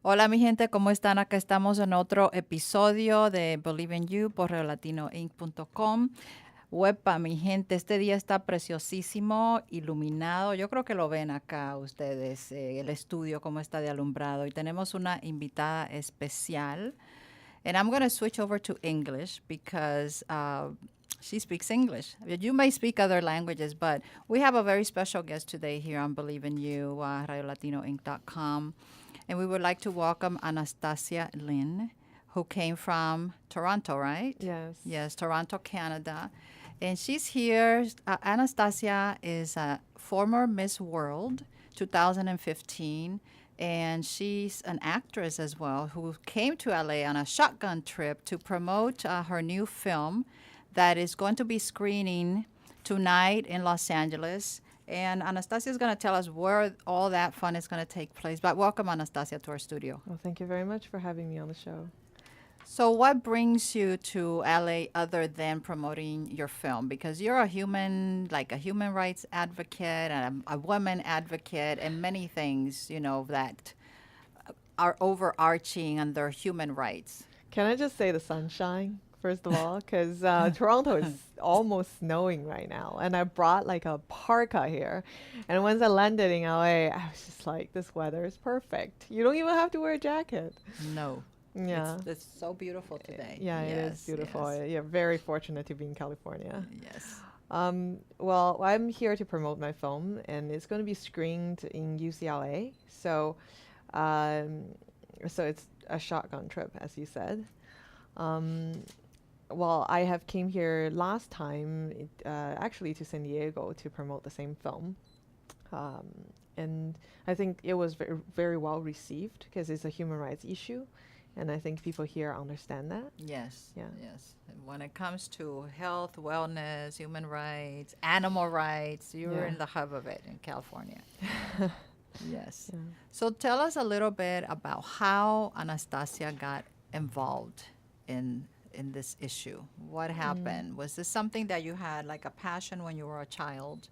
Hola mi gente, ¿cómo están? Acá estamos en otro episodio de Believe in You por latinoinc.com. Huepa, mi gente, este día está preciosísimo, iluminado. Yo creo que lo ven acá ustedes, el estudio, cómo está de alumbrado. Y tenemos una invitada especial. And I'm going to switch over to English because she speaks English. You may speak other languages, but we have a very special guest today here on Believe in You, RadioLatinoInc.com. And we would like to welcome Anastasia Lin, who came from Toronto, right? Yes. Yes, Toronto, Canada. And she's here. Anastasia is a former Miss World 2015, and she's an actress as well who came to LA on a shotgun trip to promote her new film that is going to be screening tonight in Los Angeles. And Anastasia is going to tell us where all that fun is going to take place. But welcome, Anastasia, to our studio. Well, thank you very much for having me on the show. So, what brings you to LA other than promoting your film? Because you're a human, like a human rights advocate and a woman advocate, and many things, that are overarching under human rights. Can I just say the sunshine, first of all? Because Toronto is almost snowing right now. And I brought like a parka here. And once I landed in LA, I was just like, this weather is perfect. You don't even have to wear a jacket. No. Yeah. It's so beautiful today. Yeah, it is beautiful. Yes. Yeah, very fortunate to be in California. Yes. Well, I'm here to promote my film, and it's going to be screened in UCLA. So it's a shotgun trip, as you said. Well, I have came here last time, actually to San Diego to promote the same film. And I think it was very, very well received because it's a human rights issue. And I think people here understand that. Yes. Yeah. Yes. And when it comes to health, wellness, human rights, animal rights, you're in the hub of it in California. Yes. Yeah. So tell us a little bit about how Anastasia got involved in this issue. What happened? Was this something that you had like a passion when you were a child,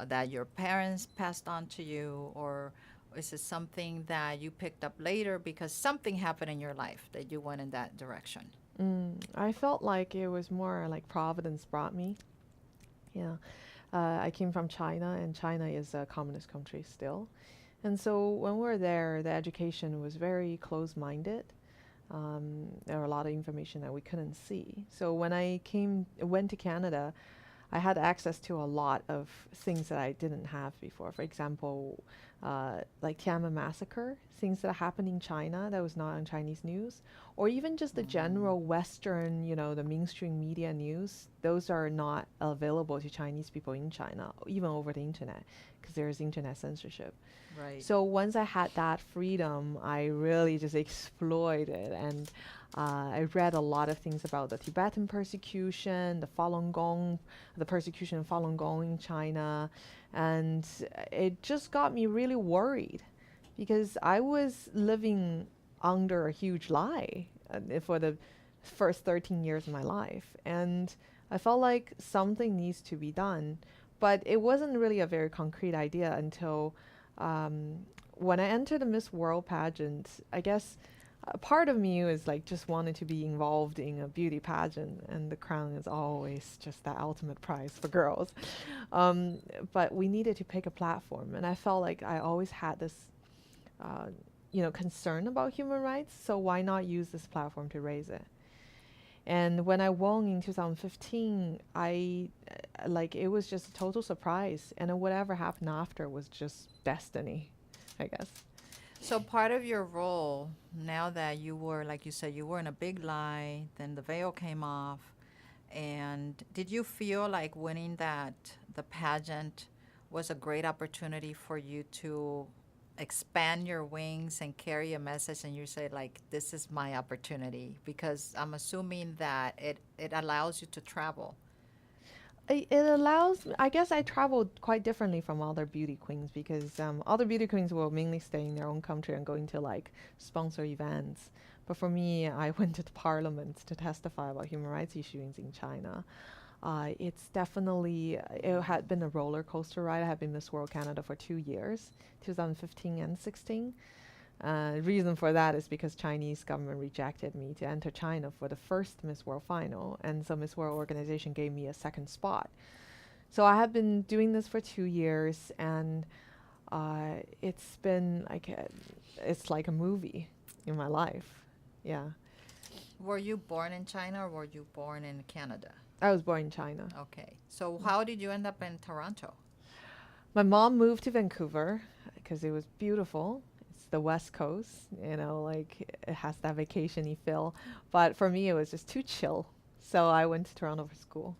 that your parents passed on to you, or is it something that you picked up later because something happened in your life that you went in that direction? I felt like it was more like Providence brought me. Yeah. I came from China, and China is a communist country still. And so when we were there, the education was very close-minded. There were a lot of information that we couldn't see. So when I went to Canada, I had access to a lot of things that I didn't have before. For example, like Tiananmen massacre, things that happened in China that was not on Chinese news, or even just the general Western, the mainstream media news. Those are not available to Chinese people in China, even over the internet, because there is internet censorship. Right. So once I had that freedom, I really just exploited, and I read a lot of things about the Tibetan persecution, the Falun Gong, the persecution of Falun Gong in China, and it just got me really worried because I was living under a huge lie for the first 13 years of my life, and I felt like something needs to be done, but it wasn't really a very concrete idea until when I entered the Miss World pageant. I guess part of me was like just wanted to be involved in a beauty pageant, and the crown is always just that ultimate prize for girls. But we needed to pick a platform, and I felt like I always had this, concern about human rights. So why not use this platform to raise it? And when I won in 2015, it was just a total surprise. And whatever happened after was just destiny, I guess. So part of your role, now that you were, like you said, you were in a big lie, then the veil came off, and did you feel like winning the pageant was a great opportunity for you to expand your wings and carry a message, and you say like, this is my opportunity? Because I'm assuming that it allows you to travel. It allows, I guess I traveled quite differently from other beauty queens because other beauty queens will mainly stay in their own country and going to like sponsor events. But for me, I went to the parliament to testify about human rights issues in China. It's definitely, it had been a roller coaster ride. I have been Miss World Canada for 2 years, 2015 and 16. Reason for that is because Chinese government rejected me to enter China for the first Miss World final, and so Miss World organization gave me a second spot. So I have been doing this for 2 years, and it's been like it's like a movie in my life. Yeah, Were you born in China or were you born in Canada? I was born in China. Okay. So how did you end up in Toronto? My mom moved to Vancouver because it was beautiful. It's the West Coast, like it has that vacation-y feel. But for me, it was just too chill. So I went to Toronto for school,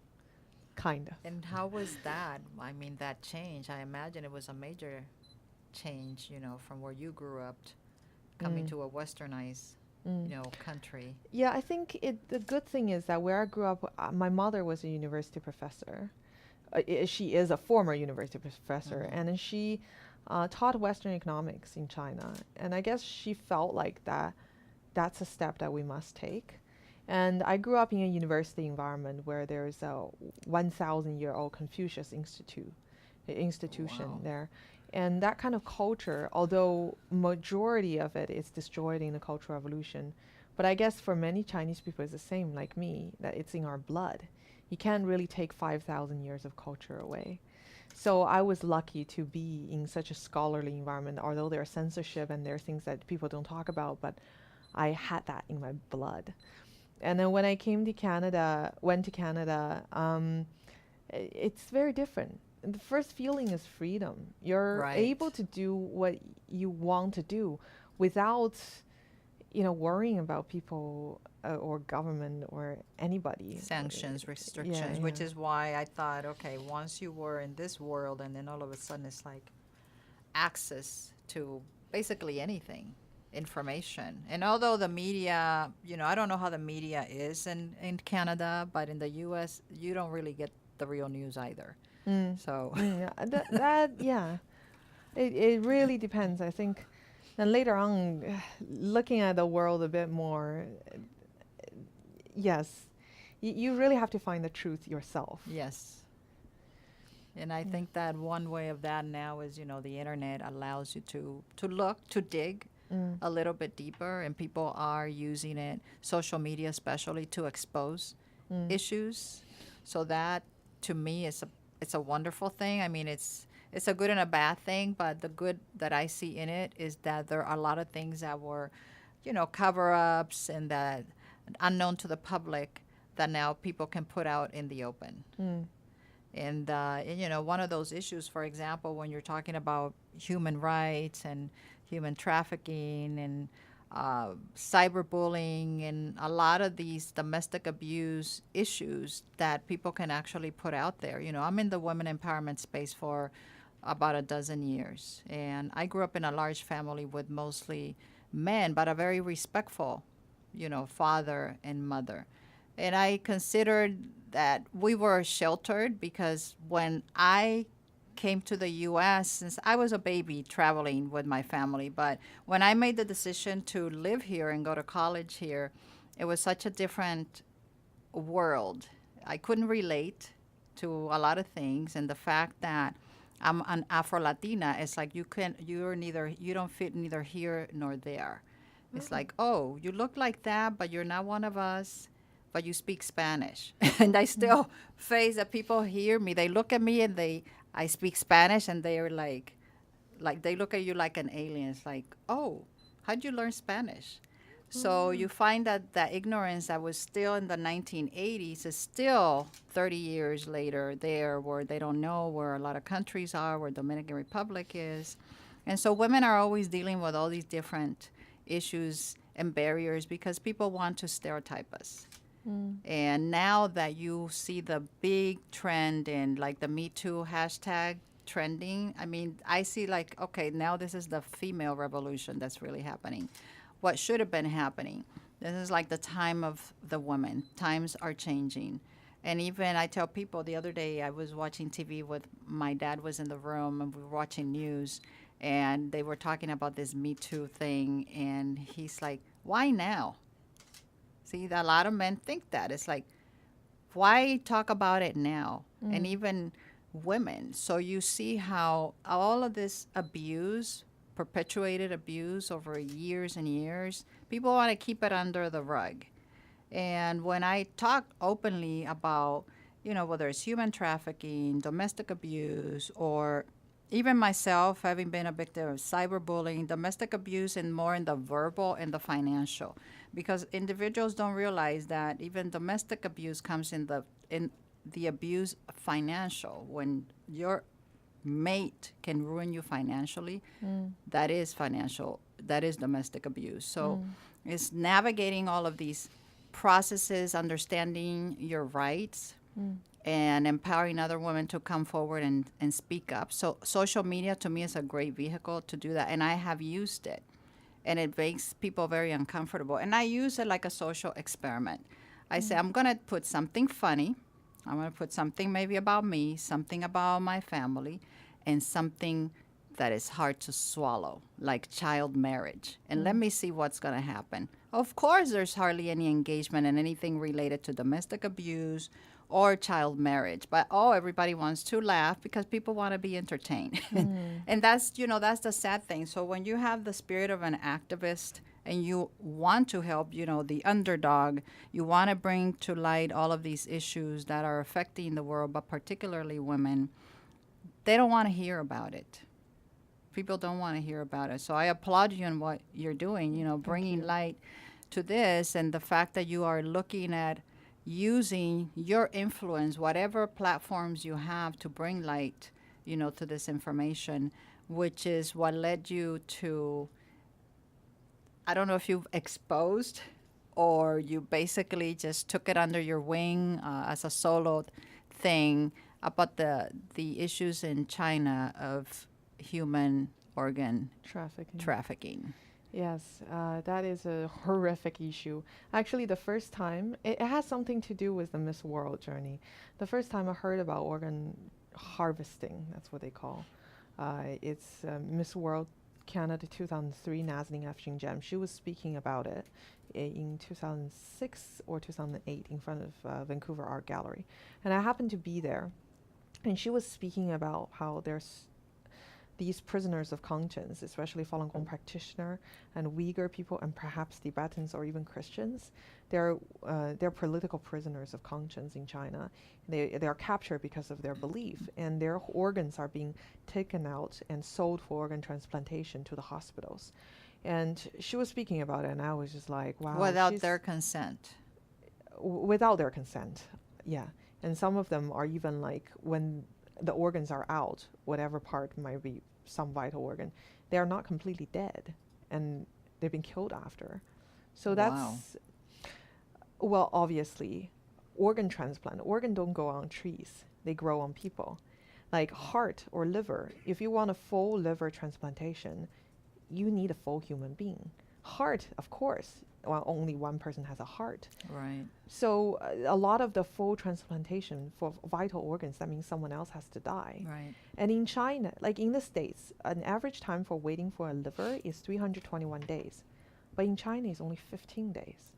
kind of. And how was that? I mean, that change. I imagine it was a major change, from where you grew up coming to a westernized, country. Yeah, I think the good thing is that where I grew up, my mother was a university professor. She is a former university professor, and then she taught Western economics in China. And I guess she felt like that's a step that we must take. And I grew up in a university environment where there's a 1,000-year-old Confucius institution Wow. there. And that kind of culture, although majority of it is destroyed in the Cultural Revolution, but I guess for many Chinese people it's the same like me, that it's in our blood. You can't really take 5,000 years of culture away. So I was lucky to be in such a scholarly environment, although there's censorship and there are things that people don't talk about, but I had that in my blood. And then when I went to Canada, it's very different. And the first feeling is freedom. You're Right. able to do what you want to do without, worrying about people or government or anybody. Sanctions, restrictions, which is why I thought, okay, once you were in this world and then all of a sudden it's like access to basically anything, information. And although the media, I don't know how the media is in Canada, but in the US, you don't really get the real news either. So, Yeah. It really depends, I think. And later on, looking at the world a bit more, yes, you really have to find the truth yourself. yes. And I think that one way of that now is, the internet allows you to look, to dig a little bit deeper, and people are using it, social media especially, to expose issues. So that, to me, it's a wonderful thing. I mean, it's a good and a bad thing, but the good that I see in it is that there are a lot of things that were, cover-ups and that unknown to the public that now people can put out in the open. And one of those issues, for example, when you're talking about human rights and human trafficking and cyberbullying and a lot of these domestic abuse issues that people can actually put out there. I'm in the women empowerment space for about a dozen years. And I grew up in a large family with mostly men, but a very respectful, father and mother. And I considered that we were sheltered because when I came to the U.S., since I was a baby traveling with my family, but when I made the decision to live here and go to college here, it was such a different world. I couldn't relate to a lot of things, and the fact that I'm an Afro-Latina, it's like you don't fit neither here nor there. It's like, oh, you look like that, but you're not one of us, but you speak Spanish. And I still face that people hear me. They look at me and I speak Spanish, and they're like they look at you like an alien. It's like, oh, how'd you learn Spanish? So you find that the ignorance that was still in the 1980s is still 30 years later there, where they don't know where a lot of countries are, where Dominican Republic is. And so women are always dealing with all these different issues and barriers because people want to stereotype us. And now that you see the big trend in like the Me Too hashtag trending, I mean, I see like, okay, now this is the female revolution that's really happening. What should have been happening. This is like the time of the woman. Times are changing. And even I tell people the other day I was watching TV with my dad was in the room and we were watching news and they were talking about this Me Too thing and he's like, why now? See, a lot of men think that. It's like, why talk about it now? And even women. So you see how all of this abuse perpetuated abuse over years and years. People want to keep it under the rug. And when I talk openly about, whether it's human trafficking, domestic abuse, or even myself having been a victim of cyberbullying, domestic abuse, and more in the verbal and the financial, because individuals don't realize that even domestic abuse comes in the abuse financial. When your mate can ruin you financially, that is financial, that is domestic abuse. So it's navigating all of these processes, understanding your rights, and empowering other women to come forward and speak up. So social media to me is a great vehicle to do that, and I have used it, and it makes people very uncomfortable. And I use it like a social experiment. I say, I'm going to put something funny. I'm going to put something maybe about me, something about my family, and something that is hard to swallow, like child marriage. And let me see what's going to happen. Of course, there's hardly any engagement in anything related to domestic abuse or child marriage. But, everybody wants to laugh because people want to be entertained. And that's the sad thing. So when you have the spirit of an activist and you want to help, the underdog, you want to bring to light all of these issues that are affecting the world, but particularly women, they don't want to hear about it. People don't want to hear about it. So I applaud you in what you're doing, bringing light to this, and the fact that you are looking at using your influence, whatever platforms you have, to bring light, to this information, which is what led you to, I don't know if you've exposed or you basically just took it under your wing as a solo thing about the issues in China of human organ trafficking. Yes, that is a horrific issue. Actually, the first time, it has something to do with the Miss World journey. The first time I heard about organ harvesting, that's what they call. It's Miss World Canada 2003, Nazanin F. Jam. She was speaking about it in 2006 or 2008 in front of Vancouver Art Gallery. And I happened to be there. And she was speaking about how there's these prisoners of conscience, especially Falun Gong practitioner and Uyghur people, and perhaps Tibetans or even Christians. They're political prisoners of conscience in China. They are captured because of their belief, and their organs are being taken out and sold for organ transplantation to the hospitals. And she was speaking about it, and I was just like, wow. Without their consent. Without their consent, yeah. And some of them are even like, when the organs are out, whatever part might be some vital organ, they are not completely dead, and they've been killed after. So that's, well, obviously, organ transplant. Organ don't grow on trees. They grow on people. Like heart or liver, if you want a full liver transplantation, you need a full human being. Heart, of course, well, only one person has a heart. Right. So a lot of the full transplantation for vital organs, that means someone else has to die. Right. And in China, like in the States, an average time for waiting for a liver is 321 days. But in China, it's only 15 days.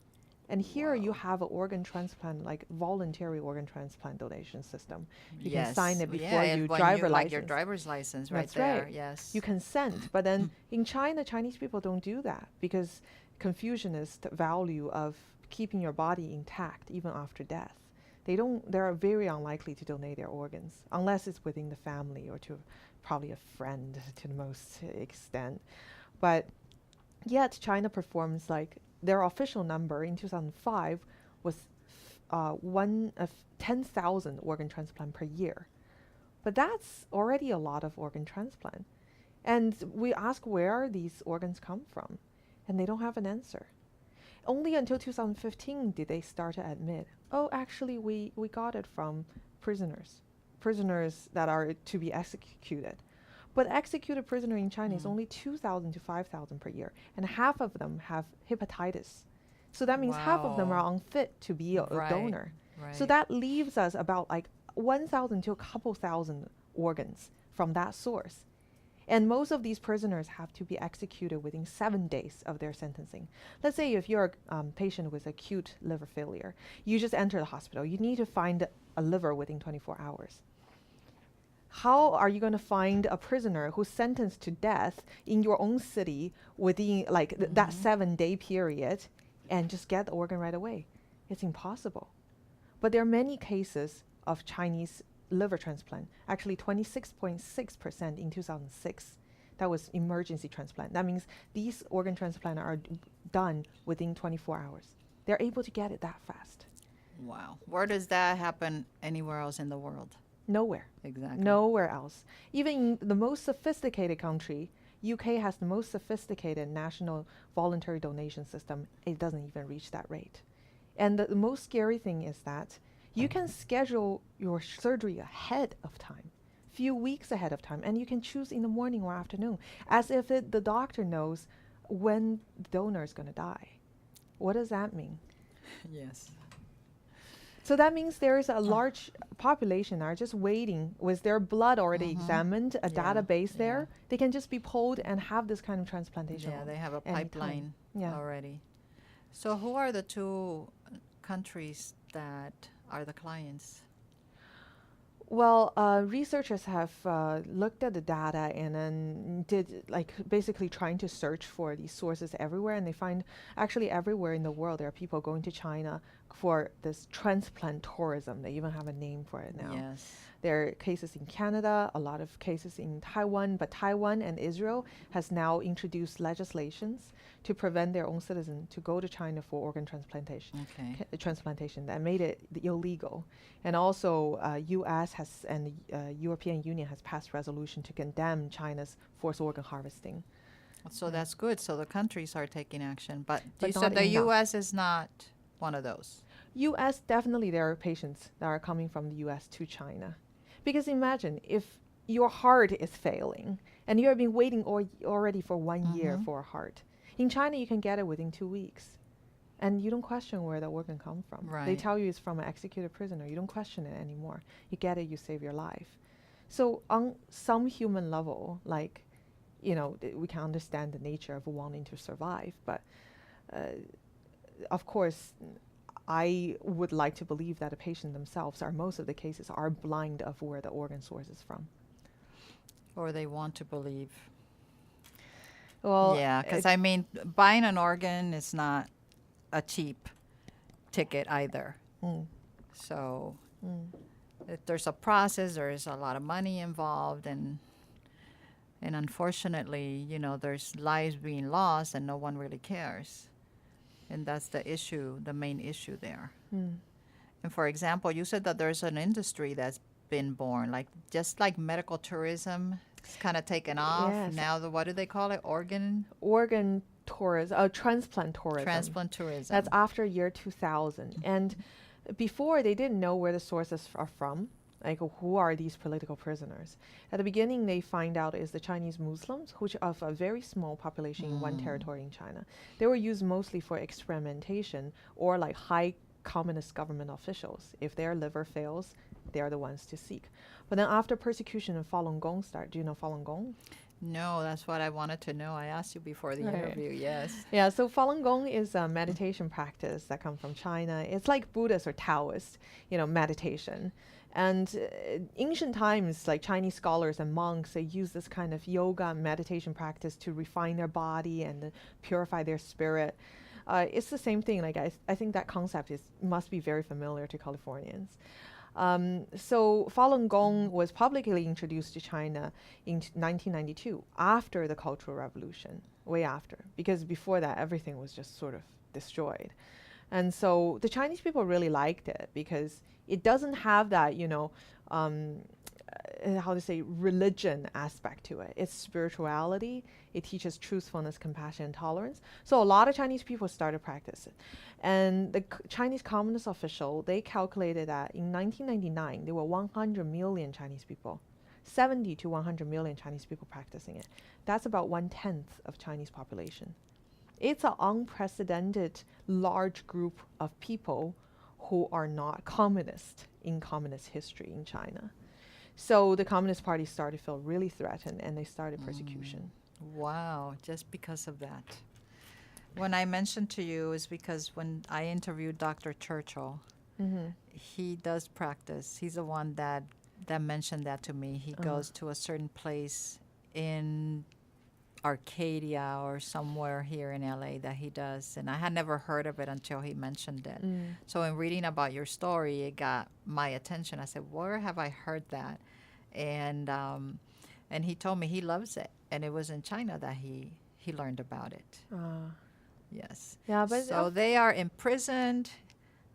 And here you have an organ transplant, like voluntary organ transplant donation system. You can sign it before you driver license. Like your driver's license right That's there. right. Yes. You consent. But then in China, Chinese people don't do that because Confucianist value of keeping your body intact even after death. They're very unlikely to donate their organs unless it's within the family or to probably a friend to the most extent. But yet China performs, like, their official number in 2005 was 10,000 organ transplant per year. But that's already a lot of organ transplant. And we ask where these organs come from, and they don't have an answer. Only until 2015 did they start to admit, oh, actually, we got it from prisoners that are to be executed. But executed prisoner in China is only 2,000 to 5,000 per year, and half of them have hepatitis. So that means half of them are unfit to be a donor. Right. So that leaves us about like 1,000 to a couple thousand organs from that source. And most of these prisoners have to be executed within 7 days of their sentencing. Let's say if you're a patient with acute liver failure, you just enter the hospital. You need to find a liver within 24 hours. How are you going to find a prisoner who's sentenced to death in your own city within like that 7-day period and just get the organ right away? It's impossible. But there are many cases of Chinese liver transplant, actually 26.6% in 2006. That was emergency transplant. That means these organ transplants are done within 24 hours. They're able to get it that fast. Wow. Where does that happen anywhere else in the world? Nowhere. Exactly. Nowhere else. Even in the most sophisticated country, UK has the most sophisticated national voluntary donation system. It doesn't even reach that rate. And the most scary thing is that you can schedule your surgery ahead of time, few weeks ahead of time, and you can choose in the morning or afternoon, as if the doctor knows when the donor is going to die. What does that mean? Yes. So that means there is a large population are just waiting with their blood already examined, a database there. They can just be pulled and have this kind of transplantation. Yeah, they have a anytime. pipeline Yeah. already. So who are the two countries that are the clients? Well, researchers have looked at the data and then did like basically trying to search for these sources everywhere, and they find actually everywhere in the world there are people going to China for this transplant tourism. They even have a name for it now. Yes. There are cases in Canada, a lot of cases in Taiwan, but Taiwan and Israel has now introduced legislations to prevent their own citizens to go to China for organ transplantation. Okay. Transplantation that made it illegal. And also, U.S. has and European Union has passed resolution to condemn China's forced organ harvesting. So that's good. So the countries are taking action. But But you not said the enough. U.S. is not one of those. U.S. definitely there are patients that are coming from the U.S. to China, because imagine if your heart is failing and you have been waiting already for 1 year for a heart. In China, you can get it within 2 weeks. And you don't question where the organ comes from. They Right. tell you it's from an executed prisoner. You don't question it anymore. You get it, you save your life. So on some human level, like, we can understand the nature of wanting to survive. But of course, I would like to believe that the patient themselves most of the cases are blind of where the organ source is from. Or they want to believe. Well, Yeah, because I mean, buying an organ is not a cheap ticket either. Mm. So if there's a process, there's a lot of money involved, and unfortunately, there's lives being lost, and no one really cares. And that's the issue, the main issue there. Mm. And for example, you said that there's an industry that's been born, like just like medical tourism, it's kind of taken off. Yes. Now, what do they call it? Organ tourism, transplant tourism. transplant tourism. That's after year 2000. And before, they didn't know where the sources are from. Like, who are these political prisoners? At the beginning, they find out is the Chinese Muslims, which of a very small population in one territory in China. They were used mostly for experimentation or like high communist government officials. If their liver fails, they are the ones to seek. But then after persecution and Falun Gong start, do you know Falun Gong? No, that's what I wanted to know. I asked you before the Right. interview. Yes. Yeah, so Falun Gong is a meditation practice that comes from China. It's like Buddhist or Taoist, meditation. And ancient times, like Chinese scholars and monks, they use this kind of yoga meditation practice to refine their body and purify their spirit. It's the same thing. Like I think that concept must be very familiar to Californians. So Falun Gong was publicly introduced to China in 1992, after the Cultural Revolution, way after, because before that everything was just sort of destroyed. And so the Chinese people really liked it because it doesn't have that, religion aspect to it. It's spirituality. It teaches truthfulness, compassion, and tolerance. So a lot of Chinese people started practicing. And the Chinese Communist official, they calculated that in 1999, there were 100 million Chinese people, 70 to 100 million Chinese people practicing it. That's about 1/10 of Chinese population. It's an unprecedented large group of people who are not communist in communist history in China. So the Communist Party started to feel really threatened, and they started persecution. Wow, just because of that. When I mentioned to you is because when I interviewed Dr. Churchill, he does practice. He's the one that that mentioned that to me. He goes to a certain place in Arcadia or somewhere here in LA that he does, and I had never heard of it until he mentioned it. So in reading about your story, it got my attention. I said, where have I heard that? And he told me he loves it, and it was in China that he learned about it. Yes. Yeah, but so they are imprisoned.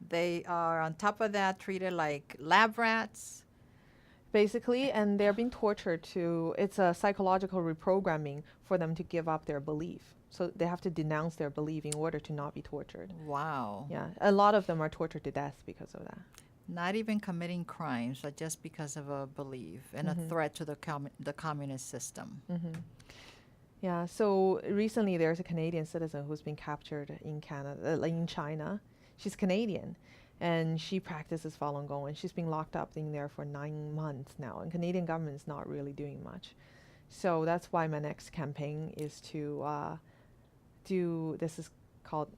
They are on top of that treated like lab rats. basically, and they're being tortured to, it's a psychological reprogramming for them to give up their belief. So they have to denounce their belief in order to not be tortured. Wow. Yeah, a lot of them are tortured to death because of that. Not even committing crimes, but just because of a belief and a threat to the communist system. Yeah, so recently there's a Canadian citizen who's been captured in Canada, in China. She's Canadian, and she practices Falun Gong, and she's been locked up in there for 9 months now, and Canadian government is not really doing much. So that's why my next campaign is to this is called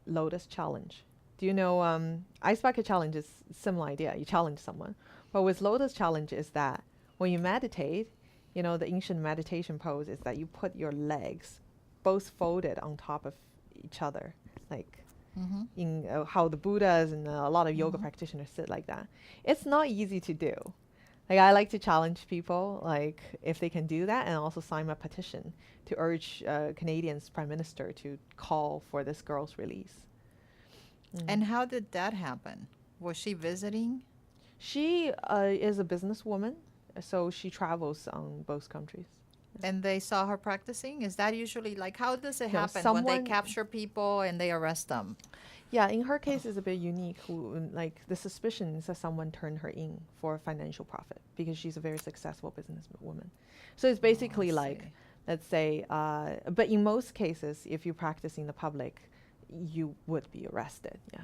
Lotus Challenge. Do you know, Ice Bucket Challenge is similar idea, you challenge someone. But with Lotus Challenge is that when you meditate, you know, the ancient meditation pose is that you put your legs both folded on top of each other, like in how the Buddhas and a lot of yoga practitioners sit like that. It's not easy to do. Like, I like to challenge people, like, if they can do that, and also sign a petition to urge Canadian's prime minister to call for this girl's release. And how did that happen? Was she visiting? She is a businesswoman, so she travels on both countries. And they saw her practicing? Is that usually, like, how does it No, happen when they capture people and they arrest them? Yeah, in her case, it's a bit unique. Like, the suspicion is that someone turned her in for financial profit because she's a very successful businesswoman. So it's basically like, let's say, but in most cases, if you practice in the public, you would be arrested, yeah.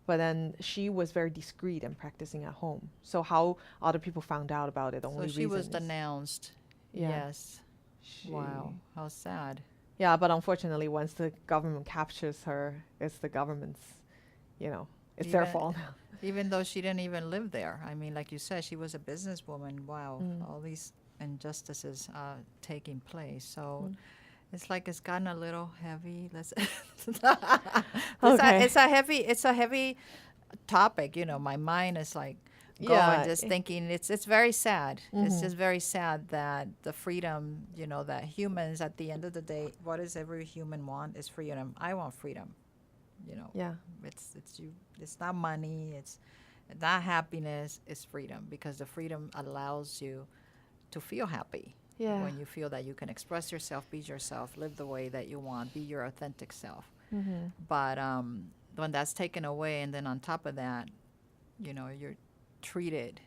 But then she was very discreet and practicing at home. So how other people found out about it, the only So she was reason is- denounced. Yeah. Yes. Wow. How sad. Yeah, but unfortunately, once the government captures her, it's the government's, you know, it's their fault. Even though she didn't even live there. I mean, like you said, she was a businesswoman. Wow. All these injustices taking place. So it's like it's gotten a little heavy. It's a heavy topic. You know, my mind is like going, just thinking. It's very sad. It's just very sad that the freedom, you know, that humans at the end of the day, what does every human want is freedom. I want freedom. You know. Yeah. It's not money. It's not happiness. It's freedom, because the freedom allows you to feel happy. Yeah. When you feel that you can express yourself, be yourself, live the way that you want, be your authentic self. But when that's taken away, and then on top of that, you know, you're treated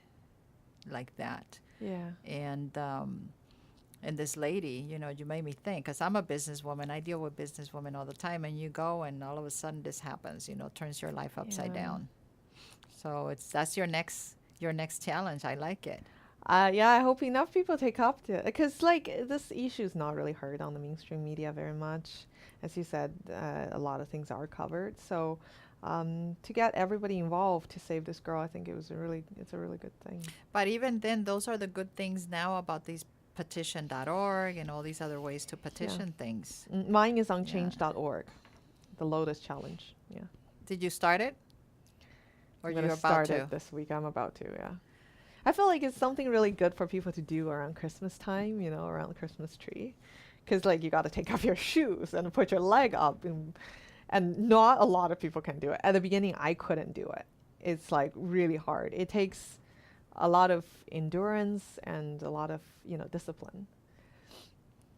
like that. Yeah. And this lady, you know, you made me think, because I'm a businesswoman. I deal with businesswomen all the time, and you go and all of a sudden this happens, you know, turns your life upside down. So that's your next challenge. I like it. Yeah, I hope enough people take up to it, because like this issue is not really heard on the mainstream media very much. As you said, a lot of things are covered. So to get everybody involved to save this girl, I think it's a really good thing. But even then, those are the good things now about these petition.org and all these other ways to petition things. Mine is on change.org, the Lotus Challenge. Yeah. Did you start it? Or you're about start to? It this week. I'm about to, yeah. I feel like it's something really good for people to do around Christmas time, you know, around the Christmas tree. Because, like, you got to take off your shoes and put your leg up. And not a lot of people can do it. At the beginning, I couldn't do it. It's, like, really hard. It takes a lot of endurance and a lot of, you know, discipline.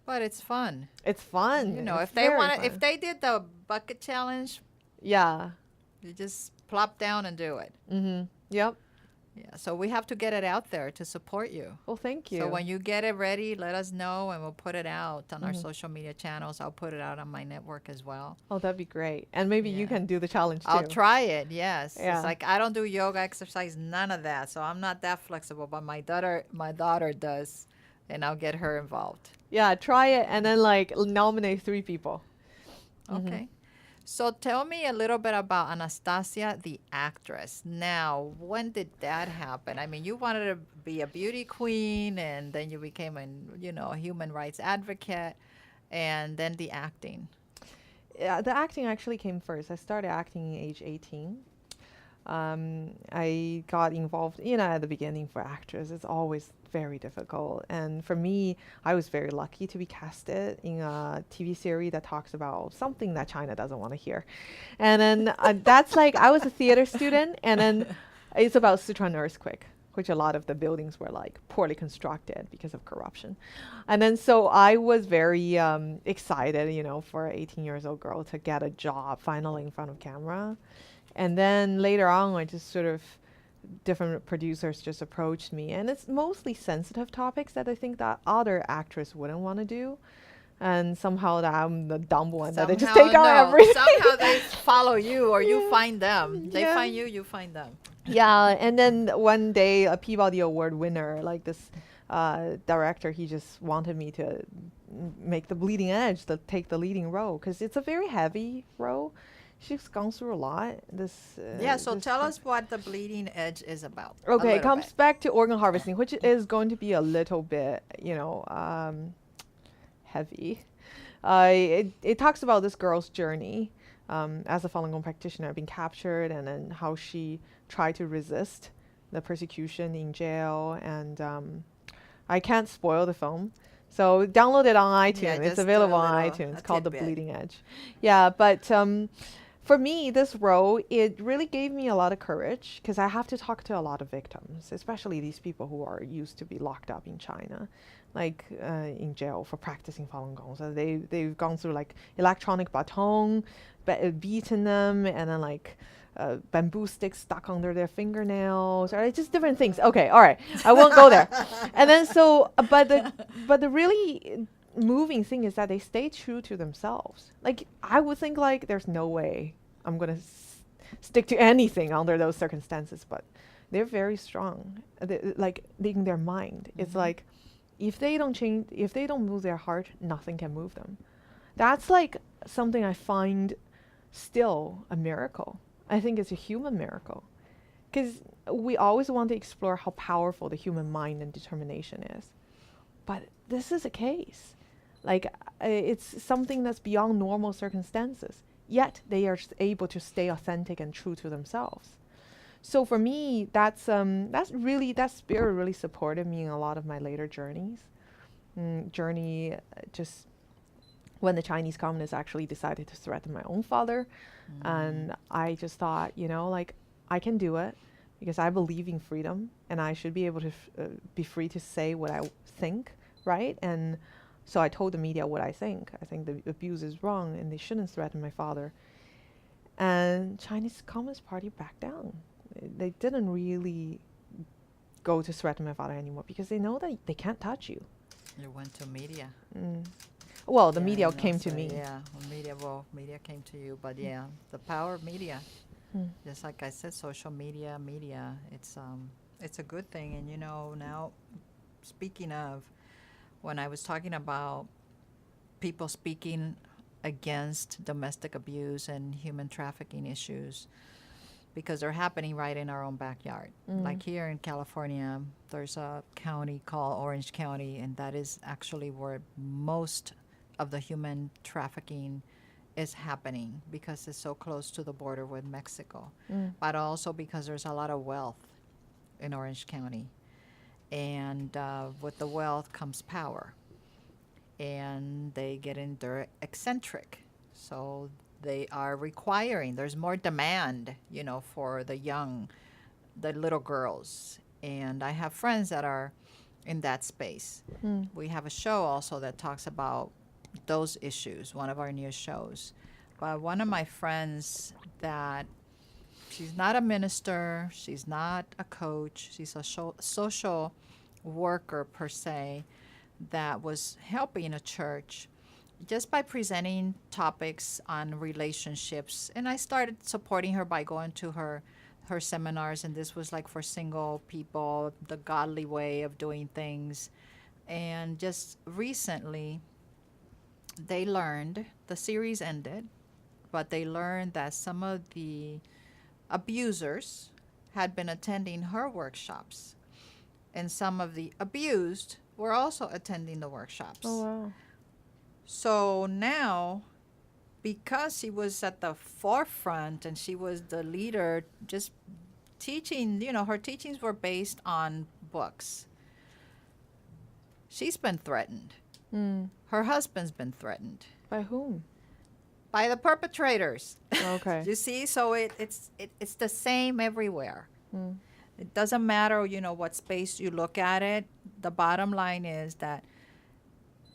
But it's fun. It's fun. You know, it's if they did the bucket challenge, yeah, you just plop down and do it. Yep. Yeah, so we have to get it out there to support you. Well, thank you. So when you get it ready, let us know, and we'll put it out on our social media channels. I'll put it out on my network as well. Oh, that'd be great. And maybe you can do the challenge too. I'll try it, yes. Yeah. It's like I don't do yoga, exercise, none of that. So I'm not that flexible, but my daughter does, and I'll get her involved. Yeah, try it and then like nominate 3 people. Okay. So tell me a little bit about Anastasia, the actress. Now, when did that happen? I mean, you wanted to be a beauty queen, and then you became a human rights advocate, and then the acting. Yeah, the acting actually came first. I started acting at age 18. I got involved, at the beginning for actors. It's always very difficult. And for me, I was very lucky to be casted in a TV series that talks about something that China doesn't want to hear. And then that's like, I was a theater student, and then it's about Sichuan earthquake, which a lot of the buildings were like poorly constructed because of corruption. And then so I was very excited, for an 18 years old girl to get a job finally in front of camera. And then later on, I just sort of different producers just approached me, and it's mostly sensitive topics that I think that other actors wouldn't want to do. And somehow that I'm the dumb one that they just take out everything. Somehow they follow you, or you Yeah. find them. They Yeah. find you, you find them. Yeah, and then one day a Peabody Award winner, like this director, he just wanted me to make the bleeding edge, to take the leading role, because it's a very heavy role. She's gone through a lot. Yeah, so tell us what the bleeding edge is about. Okay, it comes back to organ harvesting, which is going to be a little bit, heavy. It talks about this girl's journey as a Falun Gong practitioner, being captured, and then how she tried to resist the persecution in jail. And I can't spoil the film. So download it on iTunes. Yeah, it's just available a on little- iTunes. a It's called The tidbit. Bleeding Edge. Yeah, but for me, this role, it really gave me a lot of courage, because I have to talk to a lot of victims, especially these people who are used to be locked up in China, like in jail for practicing Falun Gong. So they've gone through like electronic baton, beaten them, and then like bamboo sticks stuck under their fingernails, or just different things. Okay, all right, I won't go there. And then so, but the really moving thing is that they stay true to themselves. Like, I would think like there's no way I'm gonna stick to anything under those circumstances, but they're very strong. Like in their mind, it's like if they don't change, if they don't move their heart, nothing can move them. That's like something I find still a miracle. I think it's a human miracle, because we always want to explore how powerful the human mind and determination is, but this is a case. Like, it's something that's beyond normal circumstances, yet they are able to stay authentic and true to themselves. So for me, that spirit really supported me in a lot of my later journeys. Just when the Chinese communists actually decided to threaten my own father, and I just thought, like, I can do it, because I believe in freedom, and I should be able to be free to say what I think, right? And so I told the media what I think. I think the abuse is wrong, and they shouldn't threaten my father. And Chinese Communist Party backed down. They didn't really go to threaten my father anymore, because they know that they can't touch you. You went to media. Well, the Yeah, media I know, came to so me. Yeah, media came to you, but yeah, the power of media. Just like I said, social media, it's a good thing. And now, speaking of, when I was talking about people speaking against domestic abuse and human trafficking issues, because they're happening right in our own backyard. Like here in California, there's a county called Orange County, and that is actually where most of the human trafficking is happening, because it's so close to the border with Mexico, but also because there's a lot of wealth in Orange County. And with the wealth comes power. And they're eccentric. So they are requiring, there's more demand, for the little girls. And I have friends that are in that space. We have a show also that talks about those issues, one of our new shows. But one of my friends that she's not a minister, she's not a coach, she's a social worker per se, that was helping a church just by presenting topics on relationships. And I started supporting her by going to her seminars, and this was like for single people, the godly way of doing things. And just recently, they learned, the series ended, but they learned that some of the abusers had been attending her workshops, and some of the abused were also attending the Oh workshops. wow. So now, because she was at the forefront and she was the leader, just teaching, her teachings were based on books. She's been threatened. Mm. Her husband's been threatened By whom? by the perpetrators. Okay. You see, so it's the same everywhere. Mm. It doesn't matter, what space you look at it. The bottom line is that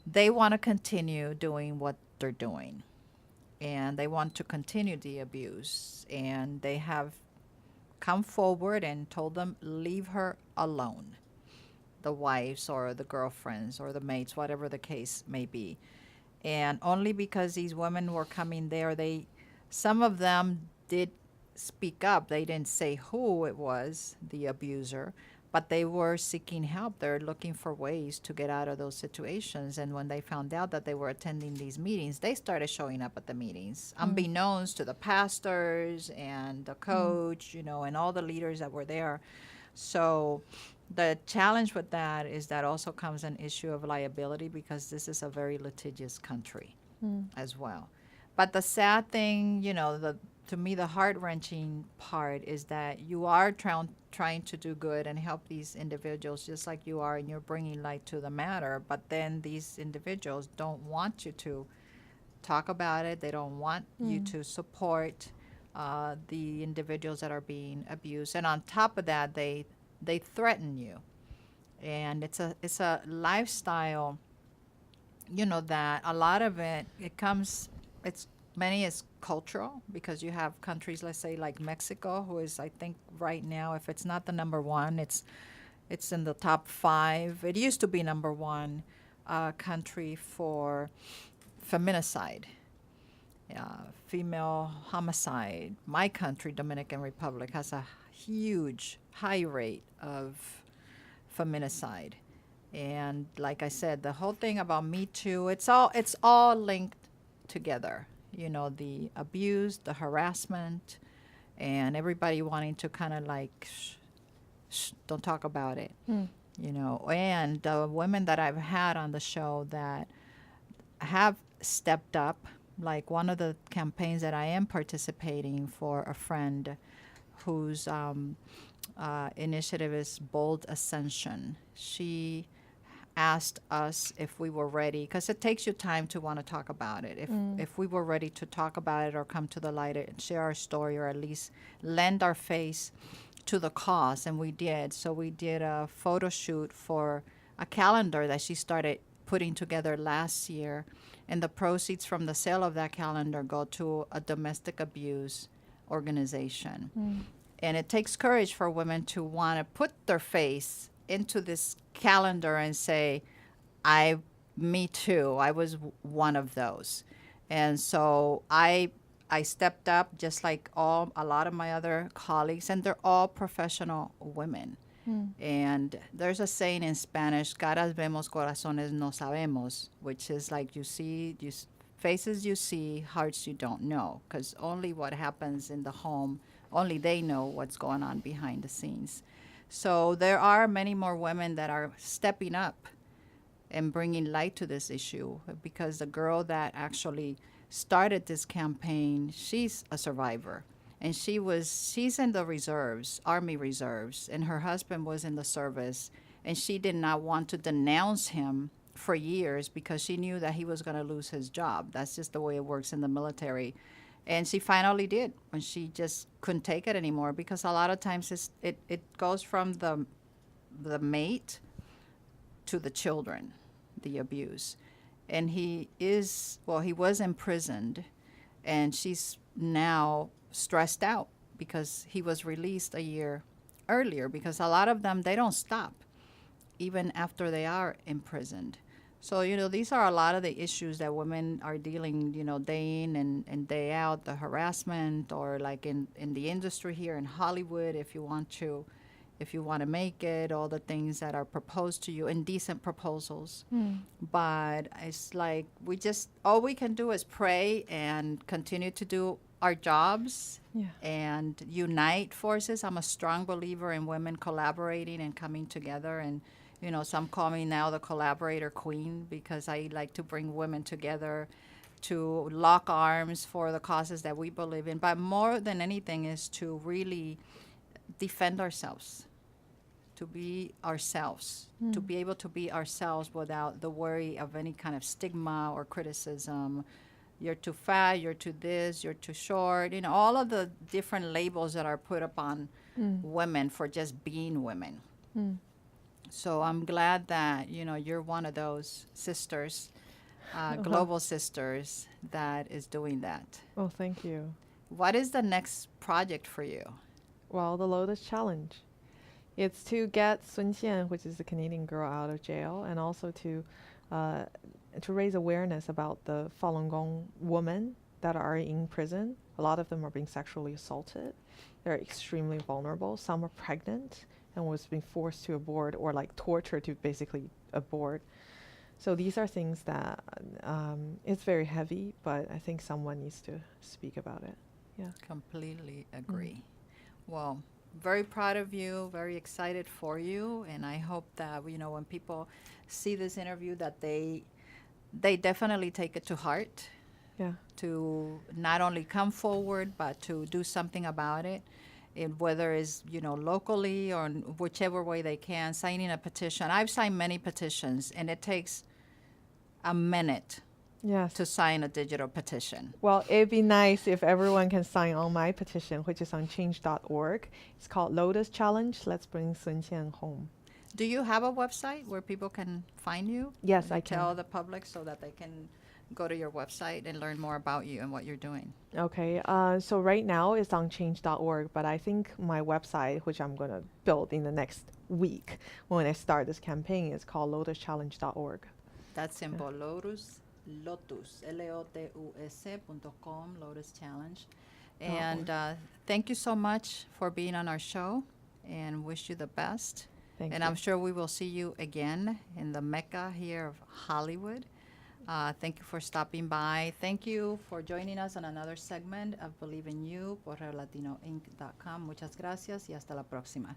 they want to continue doing what they're doing, and they want to continue the abuse, and they have come forward and told them, leave her alone, the wives or the girlfriends or the mates, whatever the case may be. And only because these women were coming there, some of them did speak up. They didn't say who it was, the abuser, but they were seeking help. They're looking for ways to get out of those situations. And when they found out that they were attending these meetings, they started showing up at the meetings, unbeknownst to the pastors and the coach, and all the leaders that were there. So the challenge with that is that also comes an issue of liability, because this is a very litigious country as well. But the sad thing, to me, the heart-wrenching part is that you are trying to do good and help these individuals just like you are, and you're bringing light to the matter. But then these individuals don't want you to talk about it. They don't want you to support the individuals that are being abused. And on top of that, they threaten you. And it's a lifestyle, that a lot of many is cultural, because you have countries, let's say like Mexico, who is, I think right now, if it's not the number one, it's in the top 5. It used to be number 1 country for feminicide, female homicide. My country, Dominican Republic, has a huge, high rate of feminicide. And like I said, the whole thing about Me Too, it's all linked together. The abuse, the harassment, and everybody wanting to kind of like, don't talk about it. And the women that I've had on the show that have stepped up, like one of the campaigns that I am participating for, a friend whose initiative is Bold Ascension. She asked us if we were ready, because it takes you time to want to talk about it. If we were ready to talk about it or come to the light and share our story, or at least lend our face to the cause, and we did. So we did a photo shoot for a calendar that she started putting together last year, and the proceeds from the sale of that calendar go to a domestic abuse organization. And it takes courage for women to want to put their face into this calendar and say, me too, I was one of those. And so I stepped up, just like a lot of my other colleagues, and they're all professional women. And there's a saying in Spanish, caras vemos, corazones no sabemos, which is like, faces you see, hearts you don't know, because only what happens in the home, only they know what's going on behind the scenes. So there are many more women that are stepping up and bringing light to this issue, because the girl that actually started this campaign, she's a survivor. And she's in the reserves, Army reserves, and her husband was in the service, and she did not want to denounce him for years because she knew that he was going to lose his job. That's just the way it works in the military. And she finally did, when she just couldn't take it anymore, because a lot of times it goes from the mate to the children, the abuse. And he was imprisoned, and she's now stressed out because he was released a year earlier, because a lot of them, they don't stop even after they are imprisoned. So, these are a lot of the issues that women are dealing, day in and day out, the harassment, or like in the industry here in Hollywood, if you want to if you want to make it, all the things that are proposed to you, indecent proposals. Mm. But it's like all we can do is pray and continue to do our jobs Yeah. and unite forces. I'm a strong believer in women collaborating and coming together. And, some call me now the collaborator queen because I like to bring women together to lock arms for the causes that we believe in. But more than anything is to really defend ourselves, to be ourselves, to be able to be ourselves without the worry of any kind of stigma or criticism. You're too fat, you're too this, you're too short, all of the different labels that are put upon women for just being women. Mm. So I'm glad that, you're one of those sisters, global sisters, that is doing that. Oh, thank you. What is the next project for you? Well, the Lotus Challenge. It's to get Sun Xian, which is the Canadian girl, out of jail, and also to raise awareness about the Falun Gong women that are in prison. A lot of them are being sexually assaulted. They're extremely vulnerable. Some are pregnant and was being forced to abort or like tortured to basically abort. So these are things that it's very heavy, but I think someone needs to speak about it. Yeah. Completely agree. Well, very proud of you, very excited for you, and I hope that, when people see this interview, that they definitely take it to heart. Yeah. To not only come forward, but to do something about it. And whether it's, locally or in whichever way they can, signing a petition. I've signed many petitions, and it takes a minute Yes. to sign a digital petition. Well, it'd be nice if everyone can sign on my petition, which is on change.org. It's called Lotus Challenge. Let's bring Sun Qian home. Do you have a website where people can find you? Yes, You I can. tell the public so that they can go to your website and learn more about you and what you're doing. Okay. So right now it's on change.org, but I think my website, which I'm going to build in the next week when I start this campaign, is called lotuschallenge.org. That's simple. Lotus, Lotus.com, Lotus Challenge. And thank you so much for being on our show, and wish you the best. Thank And you. I'm sure we will see you again in the Mecca here of Hollywood. Thank you for stopping by. Thank you for joining us on another segment of Believe in You por ReoLatinoInc.com. Muchas gracias y hasta la próxima.